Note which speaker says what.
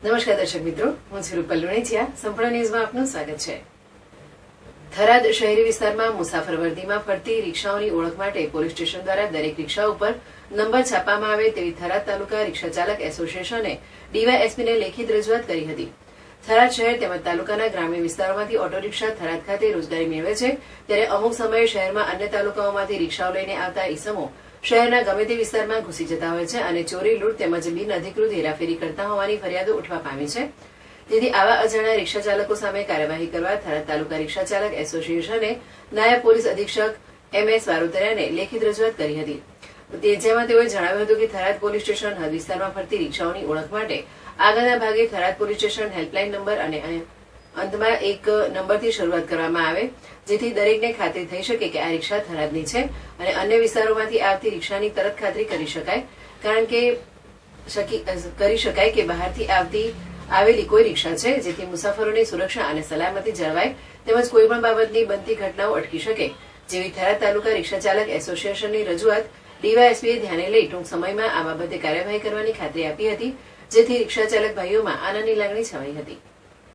Speaker 1: નમસ્કાર દર્શક મિત્રો, હું છું રૂપલ લુણેચિયા. સંપૂર્ણ ન્યૂઝમાં આપનું સ્વાગત છે. થરાદ શહેરી વિસ્તારમાં મુસાફર વર્દીમાં ફરતી રિક્ષાઓની ઓળખ માટે પોલીસ સ્ટેશન દ્વારા દરેક રિક્ષા ઉપર નંબર છાપવામાં આવે તેવી થરાદ તાલુકા રિક્ષા ચાલક એસોસિએશને ડીવાયએસપીને લેખિત રજૂઆત કરી હતી. થરાદ શહેર તેમજ તાલુકાના ગ્રામ્ય વિસ્તારોમાંથી ઓટો રિક્ષા થરાદ ખાતે રોજગારી મેળવે છે, ત્યારે અમુક સમયે શહેરમાં અન્ય તાલુકાઓમાંથી રિક્ષાઓ લઈને આવતા ઈસમો શહેરના ગમે તે વિસ્તારમાં ઘૂસી જતા હોય છે અને ચોરી, લૂંટ તેમજ બિન અધિકૃત હેરાફેરી કરતા હોવાની ફરિયાદો ઉઠવા પામી છે. તેથી આવા અજાણ્યા રિક્ષા ચાલકો સામે કાર્યવાહી કરવા થરાદ તાલુકા રિક્ષા ચાલક એસોસિએશને નાયબ પોલીસ અધિક્ષક MS વારોતરિયાને લેખિત રજૂઆત કરી હતી. જેમાં તેઓએ જણાવ્યું હતું કે થરાદ પોલીસ સ્ટેશન હદ વિસ્તારમાં ફરતી રિક્ષાઓની ઓળખ માટે આગળના ભાગે Tharad police station helpline number અને અંતમાં એક નંબરથી શરૂઆત કરવામાં આવે, જેથી દરેકને ખાતરી થઈ શકે કે આ રિક્ષા થરાદની છે અને અન્ય વિસ્તારોમાંથી આવતી રિક્ષાની તરત ખાતરી કરી શકાય, કારણ કે કરી શકાય કે બહારથી આવેલી કોઈ રિક્ષા છે, જેથી મુસાફરોની સુરક્ષા અને સલામતી જળવાય તેમજ કોઈપણ બાબતની બનતી ઘટનાઓ અટકી શકે. જેવી થરાદ તાલુકા રિક્ષા ચાલક એસોસિએશનની રજૂઆત ડીવાયએસપીએ ધ્યાને લઈ ટૂંક સમયમાં આ બાબતે કાર્યવાહી કરવાની ખાતરી આપી હતી, જેથી રિક્ષા ચાલક ભાઈઓમાં આનંદની લાગણી છવાઈ હતી.